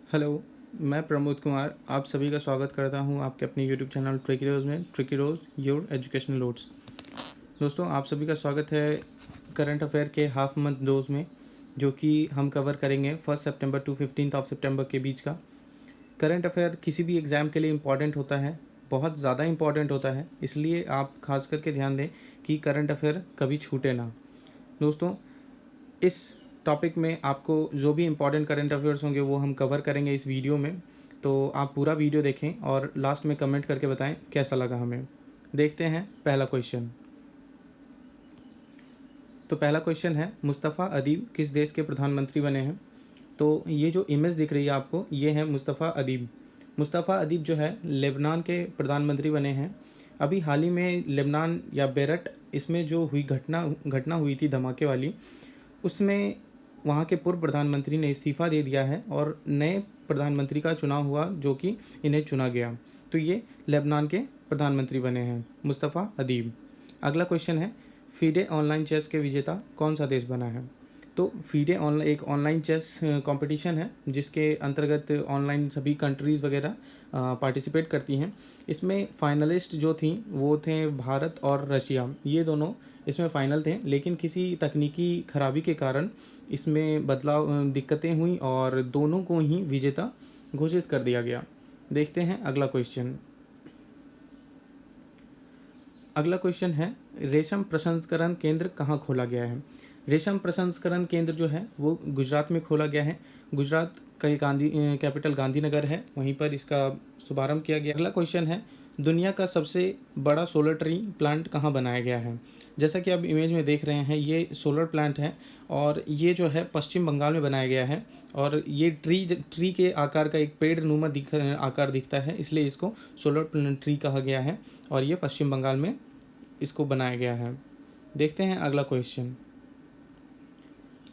Hello, मैं प्रमोद कुमार आप सभी का स्वागत करता हूं आपके अपने यूट्यूब चैनल ट्रिकी रोज़ में। Tricky rose your educational notes. दोस्तों, आप सभी का स्वागत है करंट अफेयर के हाफ मंथ डोज में, जो कि हम कवर करेंगे 1 सितंबर टू 15 सितंबर के बीच का। करंट अफेयर किसी भी एग्ज़ाम के लिए इम्पॉर्टेंट होता है, बहुत ज़्यादा इम्पॉर्टेंट होता है, इसलिए आप खास करके ध्यान दें कि करंट अफेयर कभी छूटे ना। दोस्तों, इस टॉपिक में आपको जो भी इम्पोर्टेंट करंट अफेयर्स होंगे वो हम कवर करेंगे इस वीडियो में। तो आप पूरा वीडियो देखें और लास्ट में कमेंट करके बताएं कैसा लगा हमें। देखते हैं पहला क्वेश्चन। तो पहला क्वेश्चन है, मुस्तफ़ा अदीब किस देश के प्रधानमंत्री बने हैं? तो ये जो इमेज दिख रही है आपको, ये है मुस्तफ़ा अदीब। मुस्तफ़ा अदीब जो है लेबनान के प्रधानमंत्री बने हैं। अभी हाल ही में लेबनान या बेरट, इसमें जो हुई घटना घटना हुई थी धमाके वाली, उसमें वहाँ के पूर्व प्रधानमंत्री ने इस्तीफ़ा दे दिया है और नए प्रधानमंत्री का चुनाव हुआ, जो कि इन्हें चुना गया। तो ये लेबनान के प्रधानमंत्री बने हैं मुस्तफ़ा अदीब। अगला क्वेश्चन है, फीडे ऑनलाइन चेस के विजेता कौन सा देश बना है? तो फीडे ऑनलाइन एक ऑनलाइन चेस कंपटीशन है, जिसके अंतर्गत ऑनलाइन सभी कंट्रीज़ वगैरह पार्टिसिपेट करती हैं। इसमें फाइनलिस्ट जो थी वो थे भारत और रशिया, ये दोनों इसमें फ़ाइनल थे, लेकिन किसी तकनीकी खराबी के कारण इसमें बदलाव दिक्कतें हुई और दोनों को ही विजेता घोषित कर दिया गया। देखते हैं अगला क्वेश्चन। अगला क्वेश्चन है, रेशम प्रसंस्करण केंद्र कहाँ खोला गया है? रेशम प्रसंस्करण केंद्र जो है वो गुजरात में खोला गया है। गुजरात का ये कैपिटल गांधीनगर है, वहीं पर इसका शुभारंभ किया गया। अगला क्वेश्चन है, दुनिया का सबसे बड़ा सोलर ट्री प्लांट कहाँ बनाया गया है? जैसा कि आप इमेज में देख रहे हैं, ये सोलर प्लांट है और ये जो है पश्चिम बंगाल में बनाया गया है। और ये ट्री के आकार का एक पेड़ नुमा आकार दिखता है, इसलिए इसको सोलर ट्री कहा गया है और ये पश्चिम बंगाल में इसको बनाया गया है। देखते हैं अगला क्वेश्चन।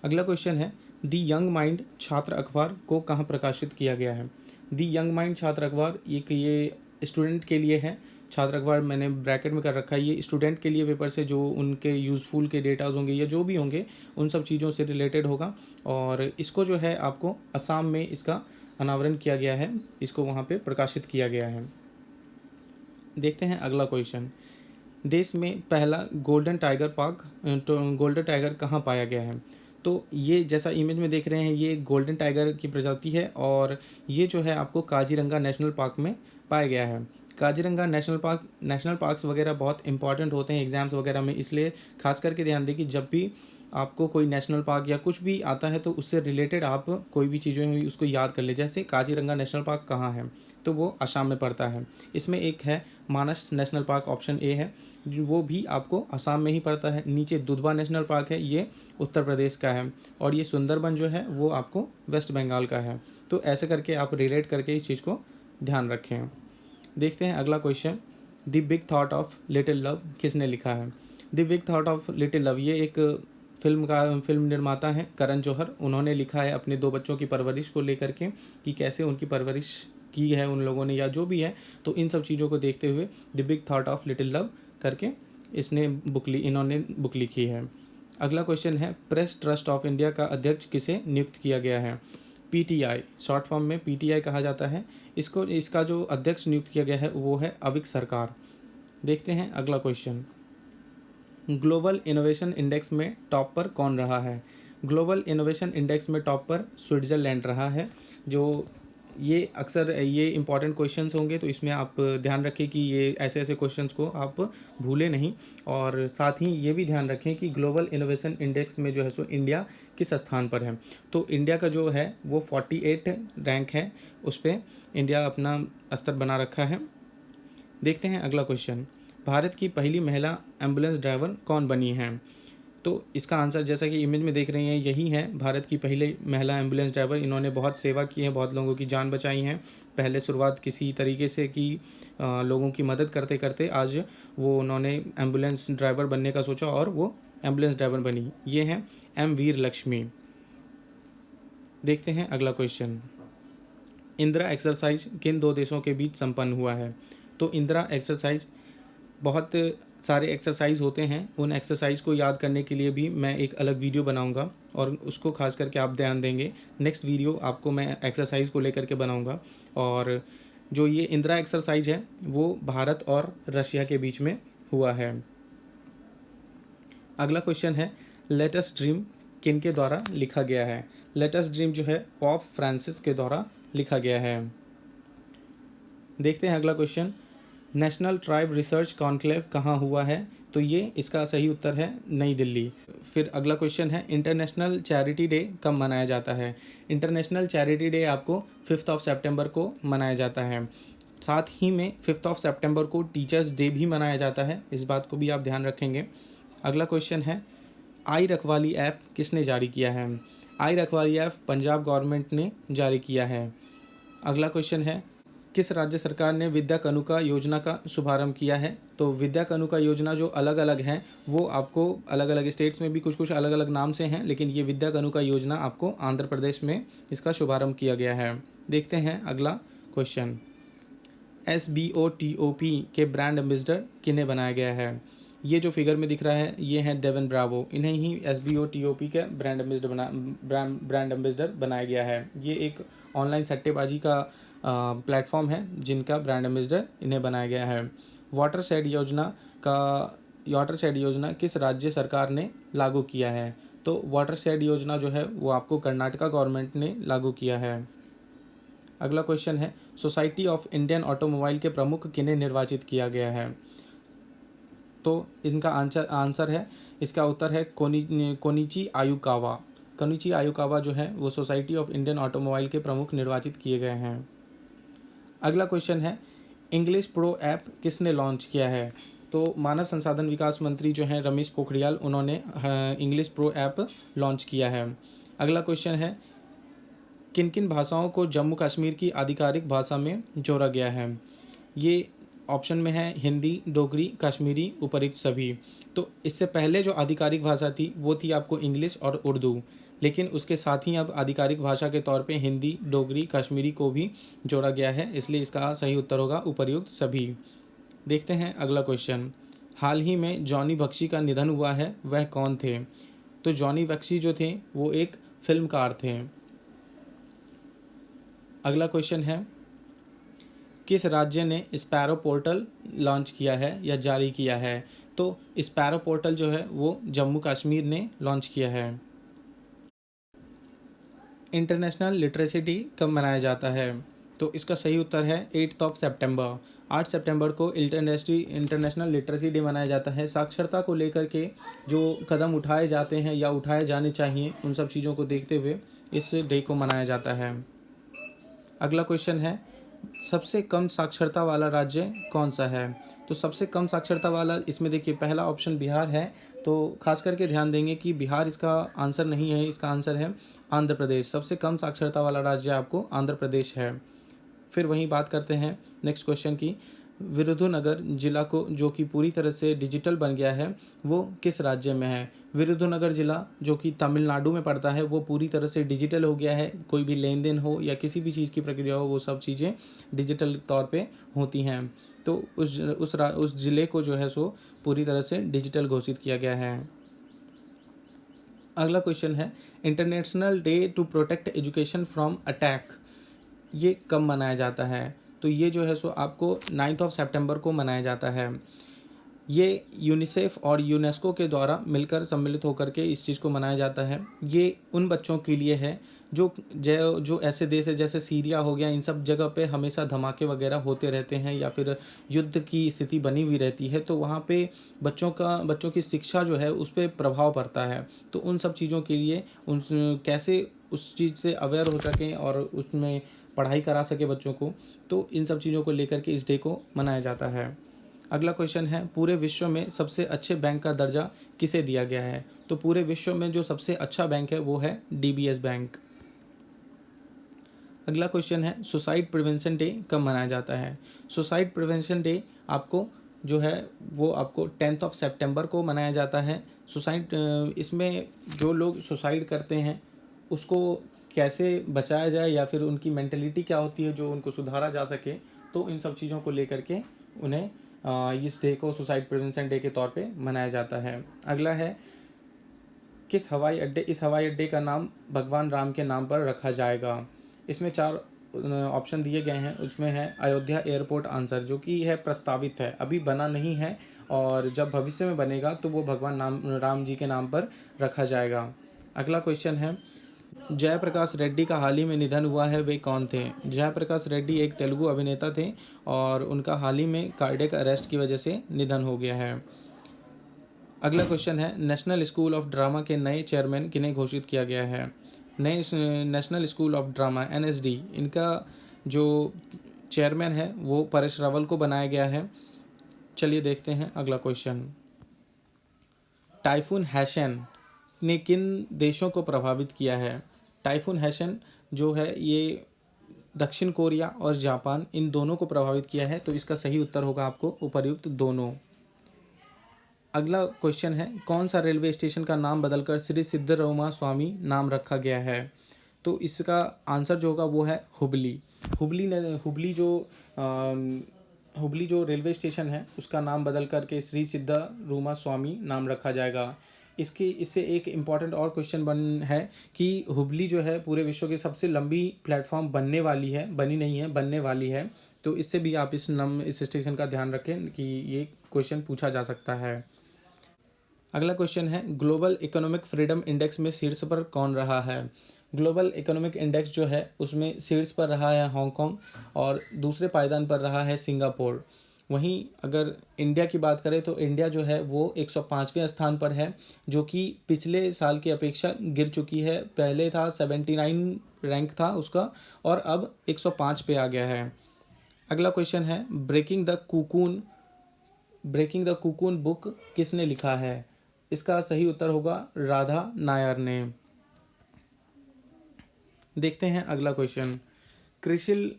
अगला क्वेश्चन है, दी यंग माइंड छात्र अखबार को कहाँ प्रकाशित किया गया है? दी यंग माइंड छात्र अखबार ये स्टूडेंट के लिए है। छात्र अखबार मैंने ब्रैकेट में कर रखा है, ये स्टूडेंट के लिए पेपर से जो उनके यूज़फुल के डेटाज होंगे या जो भी होंगे उन सब चीज़ों से रिलेटेड होगा। और इसको जो है आपको असम में इसका अनावरण किया गया है, इसको वहाँ पे प्रकाशित किया गया है। देखते हैं अगला क्वेश्चन। देश में पहला गोल्डन टाइगर पार्क तो गोल्डन टाइगर कहाँ पाया गया है? तो ये जैसा इमेज में देख रहे हैं, ये गोल्डन टाइगर की प्रजाति है और ये जो है आपको काजीरंगा नेशनल पार्क में पाया गया है। काजीरंगा नेशनल पार्क्स वगैरह बहुत इंपॉर्टेंट होते हैं एग्ज़ाम्स वगैरह में, इसलिए खास करके ध्यान दें कि जब भी आपको कोई नेशनल पार्क या कुछ भी आता है तो उससे रिलेटेड आप कोई भी चीज़ें हुई उसको याद कर ले। जैसे काजीरंगा नेशनल पार्क कहाँ है? तो वो असम में पड़ता है। इसमें एक है मानस नेशनल पार्क, ऑप्शन ए है, वो भी आपको असम में ही पड़ता है। नीचे दुधवा नेशनल पार्क है, ये उत्तर प्रदेश का है। और ये सुंदरबन जो है वो आपको वेस्ट बंगाल का है। तो ऐसे करके आप रिलेट करके इस चीज़ को ध्यान रखें। देखते हैं अगला question. The big thought of little love किसने लिखा है? The big thought of little love ये एक फिल्म निर्माता हैं करण जौहर, उन्होंने लिखा है अपने दो बच्चों की परवरिश को लेकर के, कि कैसे उनकी परवरिश की है उन लोगों ने या जो भी है। तो इन सब चीज़ों को देखते हुए the big thought of little love करके इन्होंने बुक लिखी है। अगला क्वेश्चन है, प्रेस ट्रस्ट ऑफ इंडिया का अध्यक्ष किसे नियुक्त किया गया है? पीटीआई, शॉर्ट फॉर्म में पीटीआई कहा जाता है इसको। इसका जो अध्यक्ष नियुक्त किया गया है वो है अविक सरकार। देखते हैं अगला क्वेश्चन। ग्लोबल इनोवेशन इंडेक्स में टॉप पर कौन रहा है? ग्लोबल इनोवेशन इंडेक्स में टॉप पर स्विट्ज़रलैंड रहा है। जो ये अक्सर ये इंपॉर्टेंट क्वेश्चंस होंगे, तो इसमें आप ध्यान रखें कि ये ऐसे ऐसे क्वेश्चंस को आप भूलें नहीं। और साथ ही ये भी ध्यान रखें कि ग्लोबल इनोवेशन इंडेक्स में जो है सो इंडिया किस स्थान पर है। तो इंडिया का जो है वो 48 रैंक है, उस पर इंडिया अपना स्तर बना रखा है। देखते हैं अगला क्वेश्चन। भारत की पहली महिला एम्बुलेंस ड्राइवर कौन बनी है? तो इसका आंसर जैसा कि इमेज में देख रहे हैं यही है, भारत की पहली महिला एम्बुलेंस ड्राइवर। इन्होंने बहुत सेवा की है, बहुत लोगों की जान बचाई हैं। पहले शुरुआत किसी तरीके से की, लोगों की मदद करते करते आज वो उन्होंने एम्बुलेंस ड्राइवर बनने का सोचा और वो एम्बुलेंस ड्राइवर बनी। ये हैं एम वीर लक्ष्मी। देखते हैं अगला क्वेश्चन। इंदिरा एक्सरसाइज किन दो देशों के बीच संपन्न हुआ है? तो इंदिरा एक्सरसाइज बहुत सारे एक्सरसाइज होते हैं, उन एक्सरसाइज को याद करने के लिए भी मैं एक अलग वीडियो बनाऊंगा और उसको खास करके आप ध्यान देंगे। नेक्स्ट वीडियो आपको मैं एक्सरसाइज को लेकर के बनाऊंगा। और जो ये इंदिरा एक्सरसाइज है वो भारत और रशिया के बीच में हुआ है। अगला क्वेश्चन है, लेटेस्ट ड्रीम किन के द्वारा लिखा गया है? लेटेस्ट ड्रीम जो है पॉप फ्रांसिस के द्वारा लिखा गया है। देखते हैं अगला question, national tribe research conclave कहाँ हुआ है? तो ये इसका सही उत्तर है नई दिल्ली। फिर अगला क्वेश्चन है, इंटरनेशनल चैरिटी डे कब मनाया जाता है? इंटरनेशनल चैरिटी डे आपको 5 सितंबर को मनाया जाता है। साथ ही में 5 सितंबर को टीचर्स डे भी मनाया जाता है, इस बात को भी आप ध्यान रखेंगे। अगला क्वेश्चन है, आई रखवाली ऐप किसने जारी किया है? आई रखवाली ऐप पंजाब गवर्नमेंट ने जारी किया है। अगला क्वेश्चन है, किस राज्य सरकार ने विद्या कानुका योजना का शुभारंभ किया है? तो विद्या कानुका योजना जो अलग अलग हैं वो आपको अलग अलग स्टेट्स में भी कुछ कुछ अलग अलग नाम से हैं, लेकिन ये विद्या कानुका योजना आपको आंध्र प्रदेश में इसका शुभारंभ किया गया है। देखते हैं अगला क्वेश्चन, SBOTOP के ब्रांड एम्बेसडर किन्हें बनाया गया है? ये जो फिगर में दिख रहा है ये है डेवन ब्रावो, इन्हें ही SBOTOP का ब्रांड एम्बेसडर बनाया गया है। ये एक ऑनलाइन सट्टेबाजी का प्लेटफॉर्म है जिनका ब्रांड एम्बेसडर इन्हें बनाया गया है। वाटर शेड योजना किस राज्य सरकार ने लागू किया है? तो वाटर शेड योजना जो है वो आपको कर्नाटका गवर्नमेंट ने लागू किया है। अगला क्वेश्चन है, सोसाइटी ऑफ इंडियन ऑटोमोबाइल के प्रमुख किन्हें निर्वाचित किया गया है? तो इनका आंसर है, इसका उत्तर है कोनिची आयुकावा। कोनिची आयुकावा जो है वो सोसाइटी ऑफ इंडियन ऑटोमोबाइल के प्रमुख निर्वाचित किए गए हैं। अगला क्वेश्चन है, इंग्लिश प्रो ऐप किसने लॉन्च किया है? तो मानव संसाधन विकास मंत्री जो हैं रमेश पोखरियाल, उन्होंने इंग्लिश प्रो ऐप लॉन्च किया है। अगला क्वेश्चन है, किन किन भाषाओं को जम्मू कश्मीर की आधिकारिक भाषा में जोड़ा गया है? ये ऑप्शन में है हिंदी, डोगरी, कश्मीरी, उपयुक्त सभी। तो इससे पहले जो आधिकारिक भाषा थी वो थी आपको इंग्लिश और उर्दू, लेकिन उसके साथ ही अब आधिकारिक भाषा के तौर पे हिंदी, डोगरी, कश्मीरी को भी जोड़ा गया है, इसलिए इसका सही उत्तर होगा उपयुक्त सभी। देखते हैं अगला क्वेश्चन, हाल ही में जॉनी बख्शी का निधन हुआ है, वह कौन थे? तो जॉनी बख्शी जो थे वो एक फिल्मकार थे। अगला क्वेश्चन है, किस राज्य ने स्पैरो पोर्टल लॉन्च किया है या जारी किया है? तो स्पैरो पोर्टल जो है वो जम्मू कश्मीर ने लॉन्च किया है। इंटरनेशनल लिटरेसी डे कब मनाया जाता है? तो इसका सही उत्तर है 8 सितंबर। 8 सितंबर को इंटरनेशनल लिटरेसी डे मनाया जाता है। साक्षरता को लेकर के जो कदम उठाए जाते हैं या उठाए जाने चाहिए उन सब चीज़ों को देखते हुए इस डे को मनाया जाता है। अगला क्वेश्चन है, सबसे कम साक्षरता वाला राज्य कौन सा है? तो सबसे कम साक्षरता वाला, इसमें देखिए पहला ऑप्शन बिहार है, तो खास करके ध्यान देंगे कि बिहार इसका आंसर नहीं है, इसका आंसर है आंध्र प्रदेश। सबसे कम साक्षरता वाला राज्य आपको आंध्र प्रदेश है। फिर वहीं बात करते हैं नेक्स्ट क्वेश्चन की, विरुधुनगर जिला को जो कि पूरी तरह से डिजिटल बन गया है वो किस राज्य में है? विरुधुनगर जिला जो कि तमिलनाडु में पड़ता है वो पूरी तरह से डिजिटल हो गया है। कोई भी लेन देन हो या किसी भी चीज़ की प्रक्रिया हो वो सब चीज़ें डिजिटल तौर पे होती हैं। तो उस ज़िले को जो है सो पूरी तरह से डिजिटल घोषित किया गया है। अगला क्वेश्चन है, international day to protect education from attack ये कब मनाया जाता है? तो ये जो है सो आपको 9 सितंबर को मनाया जाता है। ये यूनिसेफ और यूनेस्को के द्वारा मिलकर सम्मिलित होकर के इस चीज़ को मनाया जाता है। ये उन बच्चों के लिए है जो ऐसे देश है जैसे सीरिया हो गया, इन सब जगह पे हमेशा धमाके वगैरह होते रहते हैं या फिर युद्ध की स्थिति बनी हुई रहती है, तो वहाँ पे बच्चों की शिक्षा जो है उस पर प्रभाव पड़ता है। तो उन सब चीज़ों के लिए कैसे उस चीज़ से अवेयर हो सकें और उसमें पढ़ाई करा सके बच्चों को, तो इन सब चीज़ों को लेकर के इस डे को मनाया जाता है। अगला क्वेश्चन है, पूरे विश्व में सबसे अच्छे बैंक का दर्जा किसे दिया गया है? तो पूरे विश्व में जो सबसे अच्छा बैंक है वो है DBS बैंक। अगला क्वेश्चन है, सुसाइड प्रिवेंशन डे कब मनाया जाता है? सुसाइड प्रिवेंशन डे आपको जो है वो आपको 10 सितंबर को मनाया जाता है। इसमें जो लोग सुसाइड करते हैं उसको कैसे बचाया जाए या फिर उनकी मेंटलिटी क्या होती है जो उनको सुधारा जा सके, तो इन सब चीज़ों को लेकर के उन्हें इस डे को सुसाइड प्रिवेंशन डे के तौर पे मनाया जाता है। अगला है इस हवाई अड्डे का नाम भगवान राम के नाम पर रखा जाएगा। इसमें 4 ऑप्शन दिए गए हैं। उसमें है अयोध्या एयरपोर्ट आंसर, जो कि है प्रस्तावित है, अभी बना नहीं है, और जब भविष्य में बनेगा तो वो भगवान राम जी के नाम पर रखा जाएगा। अगला क्वेश्चन है जयप्रकाश रेड्डी का हाल ही में निधन हुआ है, वे कौन थे? जयप्रकाश रेड्डी एक तेलुगु अभिनेता थे और उनका हाल ही में कार्डियक अरेस्ट की वजह से निधन हो गया है। अगला क्वेश्चन है नेशनल स्कूल ऑफ ड्रामा के नए चेयरमैन किन्हें घोषित किया गया है? नए national school of drama NSD, इनका जो चेयरमैन है वो परेश रावल को बनाया गया है। चलिए देखते हैं अगला क्वेश्चन। टाइफून हैशन ने किन देशों को प्रभावित किया है? टाइफून हैशन जो है ये दक्षिण कोरिया और जापान, इन दोनों को प्रभावित किया है, तो इसका सही उत्तर होगा आपको उपर्युक्त दोनों। अगला क्वेश्चन है कौन सा रेलवे स्टेशन का नाम बदलकर श्री सिद्धरामा स्वामी नाम रखा गया है? तो इसका आंसर जो होगा वो है हुबली। हुबली जो रेलवे स्टेशन है उसका नाम बदल करके श्री सिद्धरामा स्वामी नाम रखा जाएगा। इससे एक इम्पॉर्टेंट और क्वेश्चन है कि हुबली जो है पूरे विश्व की सबसे लंबी प्लेटफॉर्म बनने वाली है, बनी नहीं है, बनने वाली है। तो इससे भी आप इस स्टेशन का ध्यान रखें कि ये क्वेश्चन पूछा जा सकता है। अगला क्वेश्चन है ग्लोबल इकोनॉमिक फ्रीडम इंडेक्स में शीर्ष पर कौन रहा है? ग्लोबल इकोनॉमिक इंडेक्स जो है उसमें शीर्ष पर रहा है हांगकांग और दूसरे पायदान पर रहा है सिंगापुर। वहीं अगर इंडिया की बात करें तो इंडिया जो है वो 105वें स्थान पर है, जो कि पिछले साल की अपेक्षा गिर चुकी है। पहले था 79 रैंक था उसका और अब 105 पे आ गया है। अगला क्वेश्चन है ब्रेकिंग द कुकून बुक किसने लिखा है? इसका सही उत्तर होगा राधा नायर ने। देखते हैं अगला क्वेश्चन। क्रिसिल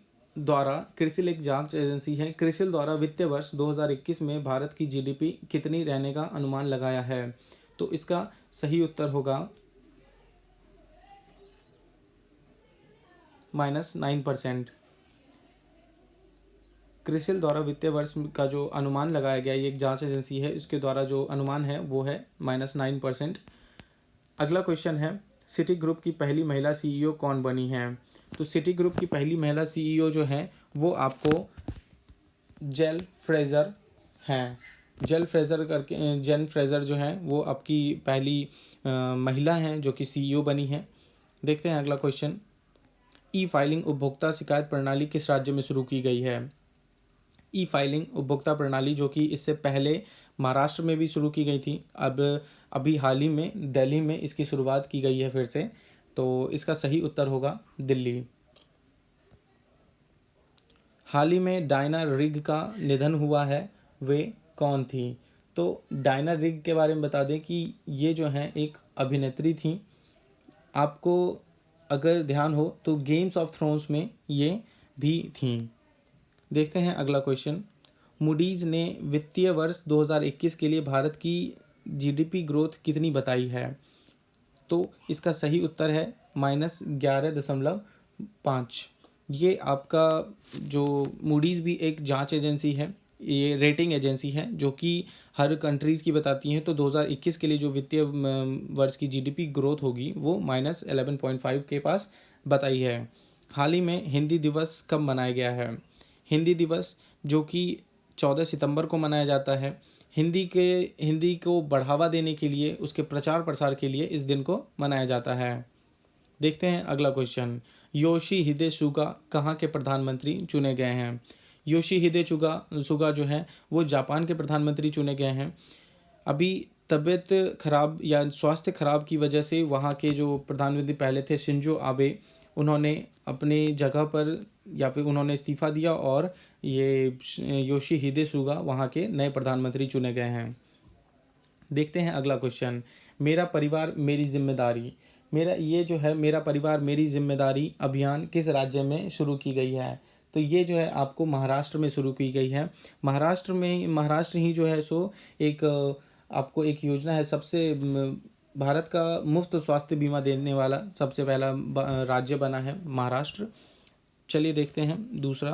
एक जांच एजेंसी है। क्रिसिल द्वारा वित्तीय वर्ष 2021 में भारत की जीडीपी कितनी रहने का अनुमान लगाया है? तो इसका सही उत्तर होगा -9%। क्रिसिल द्वारा वित्तीय वर्ष का जो अनुमान लगाया गया, ये एक जांच एजेंसी है, इसके द्वारा जो अनुमान है वो है -9%। अगला क्वेश्चन है सिटी ग्रुप की पहली महिला सीईओ कौन बनी है? तो सिटी ग्रुप की पहली महिला सीईओ जो है वो आपको जेन फ्रेजर हैं। जेन फ्रेजर जो है वो आपकी पहली महिला हैं जो कि सीईओ बनी है। देखते हैं अगला क्वेश्चन। ई फाइलिंग उपभोक्ता शिकायत प्रणाली किस राज्य में शुरू की गई है? ई फाइलिंग उपभोक्ता प्रणाली जो कि इससे पहले महाराष्ट्र में भी शुरू की गई थी, अब अभी हाल ही में दिल्ली में इसकी शुरुआत की गई है फिर से, तो इसका सही उत्तर होगा दिल्ली। हाल ही में डायना रिग का निधन हुआ है, वे कौन थी? तो डायना रिग के बारे में बता दें कि ये जो हैं एक अभिनेत्री थी। आपको अगर ध्यान हो तो गेम्स ऑफ थ्रोन्स में ये भी थी। देखते हैं अगला क्वेश्चन। मूडीज़ ने वित्तीय वर्ष 2021 के लिए भारत की जीडीपी ग्रोथ कितनी बताई है? तो इसका सही उत्तर है -11.5। ये आपका जो मूडीज़ भी एक जांच एजेंसी है, ये रेटिंग एजेंसी है जो कि हर कंट्रीज़ की बताती हैं। तो 2021 के लिए जो वित्तीय वर्ष की जीडीपी ग्रोथ होगी वो -11.5 के पास बताई है। हाल ही में हिंदी दिवस कब मनाया गया है? हिंदी दिवस जो कि 14 सितंबर को मनाया जाता है। हिंदी को बढ़ावा देने के लिए, उसके प्रचार प्रसार के लिए इस दिन को मनाया जाता है। देखते हैं अगला क्वेश्चन। योशिहिदे सुगा कहाँ के प्रधानमंत्री चुने गए हैं? योशिहिदे सुगा जो हैं वो जापान के प्रधानमंत्री चुने गए हैं। अभी तबीयत खराब या स्वास्थ्य खराब की वजह से वहाँ के जो प्रधानमंत्री पहले थे शिंजो आबे, उन्होंने अपने जगह पर या फिर उन्होंने इस्तीफ़ा दिया और ये योशिहिदे सुगा वहाँ के नए प्रधानमंत्री चुने गए हैं। देखते हैं अगला क्वेश्चन। मेरा परिवार मेरी जिम्मेदारी मेरा परिवार मेरी जिम्मेदारी अभियान किस राज्य में शुरू की गई है? तो ये जो है आपको महाराष्ट्र में शुरू की गई है। महाराष्ट्र ही जो है सो एक आपको एक योजना है, सबसे भारत का मुफ्त स्वास्थ्य बीमा देने वाला सबसे पहला राज्य बना है महाराष्ट्र। चलिए देखते हैं दूसरा।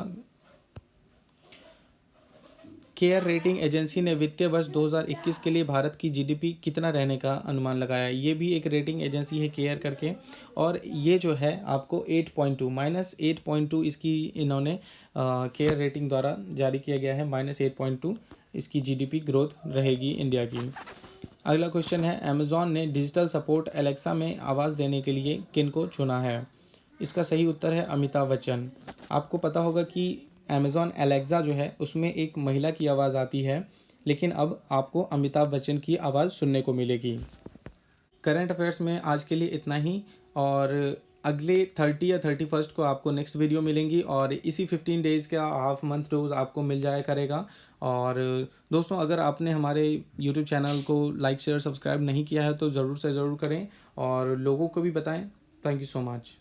केयर रेटिंग एजेंसी ने वित्तीय वर्ष 2021 के लिए भारत की जीडीपी कितना रहने का अनुमान लगाया है। ये भी एक रेटिंग एजेंसी है केयर करके, और ये जो है आपको 8.2 -8.2 इसकी इन्होंने केयर रेटिंग द्वारा जारी किया गया है। -8.2 इसकी जीडीपी ग्रोथ रहेगी इंडिया की। अगला क्वेश्चन है, अमेज़ॉन ने डिजिटल सपोर्ट एलेक्सा में आवाज़ देने के लिए किनको चुना है। इसका सही उत्तर है अमिताभ बच्चन। आपको पता होगा कि अमेज़ॉन एलेक्सा जो है उसमें एक महिला की आवाज़ आती है, लेकिन अब आपको अमिताभ बच्चन की आवाज़ सुनने को मिलेगी। करंट अफेयर्स में आज के लिए इतना ही, और अगले 30 या 31 को आपको नेक्स्ट वीडियो मिलेंगी, और इसी 15 डेज़ का हाफ मंथ डोज आपको मिल जाया करेगा। और दोस्तों, अगर आपने हमारे यूट्यूब चैनल को लाइक शेयर सब्सक्राइब नहीं किया है तो ज़रूर से ज़रूर करें और लोगों को भी बताएं। Thank you so much.